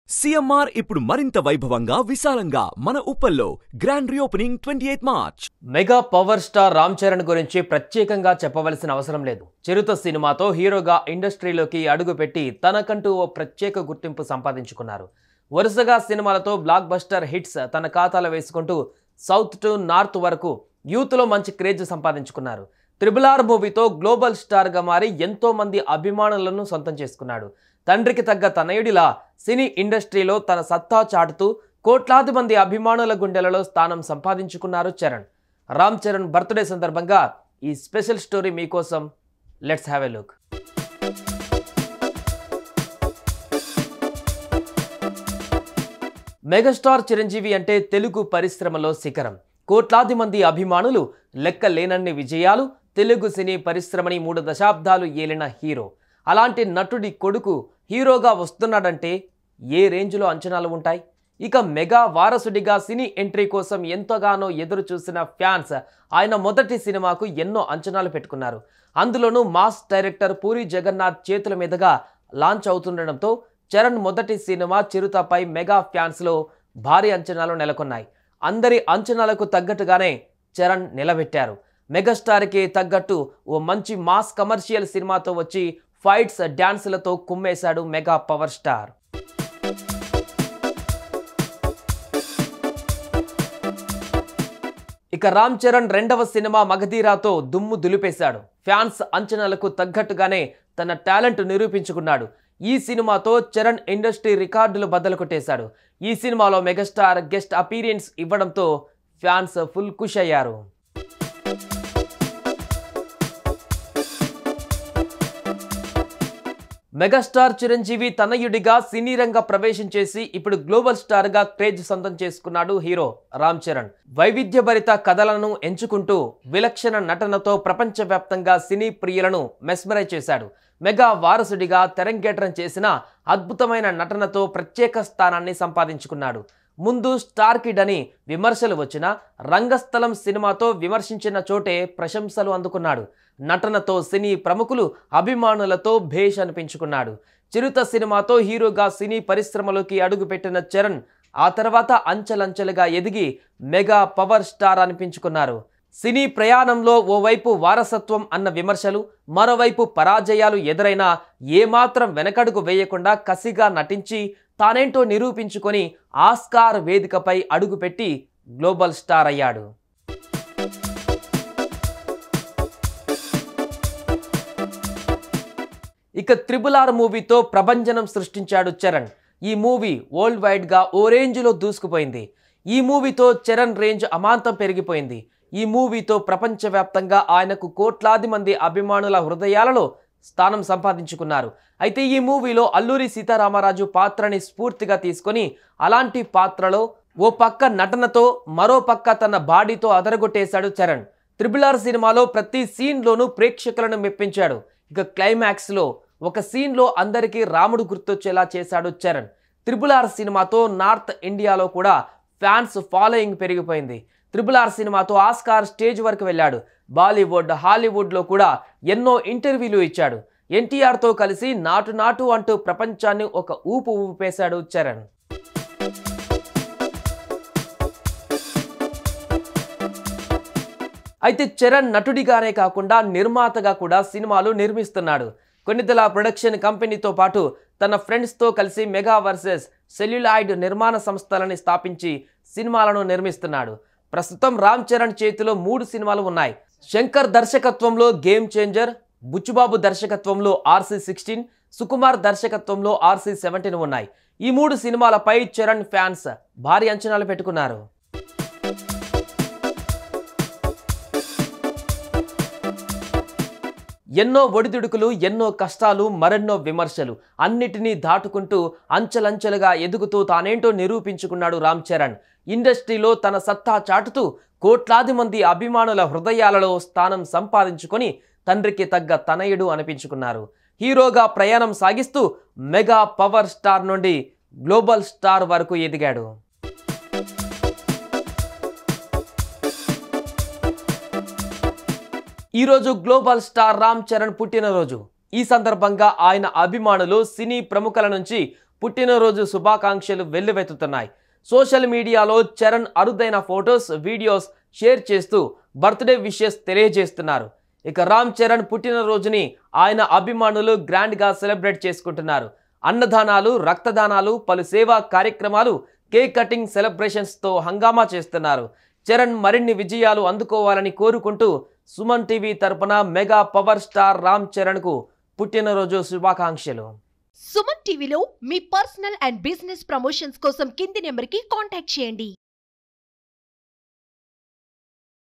CMR ఇప్పుడు మరింత వైభవంగా విశాలంగా మన ఉప్పల్లో grand reopening 28 March. Mega power star Ram Charan గురించి ప్రత్యేకంగా చెప్పవలసిన అవసరం లేదు. చిరుత సినిమాతో హీరోగా ఇండస్ట్రీలోకి అడుగుపెట్టి తనకంటూ ఓ ప్రత్యేక గుర్తింపు సంపాదించుకున్నారు. వరుసగా సినిమాలతో బ్లాక్ బస్టర్ హిట్స్ తన ఖాతాలో వేసుకుంటూ సౌత్ టు నార్త్ వరకు యూత్లో మంచి క్రేజ్ సంపాదించుకున్నారు. RRR మూవీతో గ్లోబల్ స్టార్గా మారి ఎంతో మంది అభిమానులను సొంతం చేసుకున్నాడు. తండ్రికి తగ్గ తనయుడిలా సినీ ఇండస్ట్రీలో తన సత్తా చాటుతూ కోట్లాది మంది అభిమానుల గుండెలలో స్థానం సంపాదించుకున్నారు చరణ్. రామ్ చరణ్ బర్త్డే సందర్భంగా ఈ స్పెషల్ స్టోరీ మీకోసం. Let's have a look. Megastar Chiranjeevi అంటే తెలుగు పరిశ్రమలో శిఖరం. కోట్లాది మంది అభిమానులు, లెక్క లేనన్ని విజయాలు, తెలుగు సినీ పరిశ్రమని 3 దశాబ్దాలు ఏలిన హీరో. అలాంటి నటుడి కొడుకు హీరోగా వస్తున్నాడంటే ఏ రేంజ్లో అంచనాలు ఉంటాయి? ఇక మెగా వారసుడిగా సినీ ఎంట్రీ కోసం ఎంతగానో ఎదురు చూసిన ఫ్యాన్స్ ఆయన మొదటి సినిమాకు ఎన్నో అంచనాలు పెట్టుకున్నారు. అందులోనూ మాస్ డైరెక్టర్ పూరి జగన్నాథ్ చేతుల మీదుగా లాంచ్ అవుతుండడంతో చరణ్ మొదటి సినిమా చిరుతపై మెగా ఫ్యాన్స్లో భారీ అంచనాలు నెలకొన్నాయి. అందరి అంచనాలకు తగ్గట్టుగానే చరణ్ నిలబెట్టారు. మెగాస్టార్కి తగ్గట్టు ఓ మంచి మాస్ కమర్షియల్ సినిమాతో వచ్చి ఫైట్స్, డ్యాన్సులతో కుమ్మేశాడు మెగా పవర్ స్టార్. ఇక రామ్ చరణ్ రెండవ సినిమా మగధీరాతో దుమ్ము దులిపేశాడు. ఫ్యాన్స్ అంచనాలకు తగ్గట్టుగానే తన టాలెంట్ నిరూపించుకున్నాడు. ఈ సినిమాతో చరణ్ ఇండస్ట్రీ రికార్డులు బద్దలు కొట్టేశాడు. ఈ సినిమాలో మెగాస్టార్ గెస్ట్ అపీరియన్స్ ఇవ్వడంతో ఫ్యాన్స్ ఫుల్ ఖుష్ అయ్యారు. మెగాస్టార్ చిరంజీవి తనయుడిగా సినీ రంగ ప్రవేశం చేసి ఇప్పుడు గ్లోబల్ స్టార్ గా క్రేజ్ సొంతం చేసుకున్నాడు హీరో రామ్ చరణ్. వైవిధ్యభరిత కథలను ఎంచుకుంటూ విలక్షణ నటనతో ప్రపంచవ్యాప్తంగా సినీ ప్రియులను మెస్మరైజ్ చేశాడు. మెగా వారసుడిగా తెరంగేట్రం చేసిన అద్భుతమైన నటనతో ప్రత్యేక స్థానాన్ని సంపాదించుకున్నాడు. ముందు స్టార్ కిడ్ అని విమర్శలు వచ్చినా రంగస్థలం సినిమాతో విమర్శించిన చోటే ప్రశంసలు అందుకున్నాడు. నటనతో సినీ ప్రముఖులు, అభిమానులతో భేష్ అనిపించుకున్నాడు. చిరుత సినిమాతో హీరోగా సినీ పరిశ్రమలోకి అడుగుపెట్టిన చరణ్ ఆ తర్వాత అంచెలంచెలుగా ఎదిగి మెగా పవర్ స్టార్ అనిపించుకున్నారు. సినీ ప్రయాణంలో ఓవైపు వారసత్వం అన్న విమర్శలు, మరోవైపు పరాజయాలు ఎదురైనా ఏమాత్రం వెనకడుగు వేయకుండా కసిగా నటించి తానేంటో నిరూపించుకొని ఆస్కార్ వేదికపై అడుగుపెట్టి గ్లోబల్ స్టార్ అయ్యాడు. ఇక RRR మూవీతో ప్రభంజనం సృష్టించాడు చరణ్. ఈ మూవీ వరల్డ్ వైడ్గా ఓ రేంజ్లో దూసుకుపోయింది. ఈ మూవీతో చరణ్ రేంజ్ అమాంతం పెరిగిపోయింది. ఈ మూవీతో ప్రపంచవ్యాప్తంగా ఆయనకు కోట్లాది మంది అభిమానుల హృదయాలలో స్థానం సంపాదించుకున్నారు. అయితే ఈ మూవీలో అల్లూరి సీతారామరాజు పాత్రని స్ఫూర్తిగా తీసుకొని అలాంటి పాత్రలో ఓ పక్క నటనతో మరో పక్క తన బాడీతో అదరగొట్టేశాడు చరణ్. RRR సినిమాలో ప్రతి సీన్లోనూ ప్రేక్షకులను మెప్పించాడు. ఇక క్లైమాక్స్లో ఒక సీన్లో అందరికీ రాముడు గుర్తొచ్చేలా చేశాడు చరణ్. RRR సినిమాతో నార్త్ ఇండియాలో కూడా ఫ్యాన్స్ ఫాలోయింగ్ పెరిగిపోయింది. RRR సినిమాతో ఆస్కార్ స్టేజ్ వరకు వెళ్ళాడు. బాలీవుడ్, హాలీవుడ్లో కూడా ఎన్నో ఇంటర్వ్యూలు ఇచ్చాడు. ఎన్టీఆర్తో కలిసి నాటు నాటు అంటూ ప్రపంచాన్ని ఒక ఊపు ఊపేశాడు చరణ్. అయితే చరణ్ నటుడిగానే కాకుండా నిర్మాతగా కూడా సినిమాలు నిర్మిస్తున్నాడు. కొన్నిదల ప్రొడక్షన్ కంపెనీతో పాటు తన ఫ్రెండ్స్తో కలిసి మెగా వర్సెస్ సెల్యులాయిడ్ నిర్మాణ సంస్థలని స్థాపించి సినిమాలను నిర్మిస్తున్నాడు. ప్రస్తుతం రామ్ చరణ్ చేతిలో 3 సినిమాలు ఉన్నాయి. శంకర్ దర్శకత్వంలో గేమ్ చేంజర్, బుచ్చుబాబు దర్శకత్వంలో RC16, సుకుమార్ దర్శకత్వంలో RC17 ఉన్నాయి. ఈ 3 సినిమాలపై చరణ్ ఫ్యాన్స్ భారీ అంచనాలు పెట్టుకున్నారు. ఎన్నో ఒడిదుడుకులు, ఎన్నో కష్టాలు, మరెన్నో విమర్శలు అన్నిటినీ దాటుకుంటూ అంచెలంచెలుగా ఎదుగుతూ తానేంటో నిరూపించుకున్నాడు రామ్ చరణ్. ఇండస్ట్రీలో తన సత్తా చాటుతూ కోట్లాది మంది అభిమానుల హృదయాలలో స్థానం సంపాదించుకొని తండ్రికి తగ్గ తనయుడు అనిపించుకున్నారు. హీరోగా ప్రయాణం సాగిస్తూ మెగా పవర్ స్టార్ నుండి గ్లోబల్ స్టార్ వరకు ఎదిగాడు. ఈరోజు గ్లోబల్ స్టార్ రామ్ చరణ్ పుట్టినరోజు. ఈ సందర్భంగా ఆయన అభిమానులు, సినీ ప్రముఖుల నుంచి పుట్టినరోజు శుభాకాంక్షలు వెల్లువెత్తుతున్నాయి. సోషల్ మీడియాలో చరణ్ అరుదైన ఫొటోస్, వీడియోస్ షేర్ చేస్తూ బర్త్డే విషెస్ తెలియజేస్తున్నారు. ఇక రామ్ చరణ్ పుట్టినరోజుని ఆయన అభిమానులు గ్రాండ్గా సెలబ్రేట్ చేసుకుంటున్నారు. అన్నదానాలు, రక్తదానాలు, పలు సేవా కార్యక్రమాలు, కేక్ కటింగ్ సెలబ్రేషన్స్తో హంగామా చేస్తున్నారు. చరణ్ మరిన్ని విజయాలు అందుకోవాలని కోరుకుంటూ సుమన్ టీవీ తరపున మెగా పవర్ స్టార్ రామ్ చరణ్కు పుట్టినరోజు శుభాకాంక్షలు. సుమన్ టీవీలో మీ పర్సనల్ అండ్ బిజినెస్ ప్రమోషన్స్ కోసం కింది నెంబర్కి కాంటాక్ట్ చేయండి.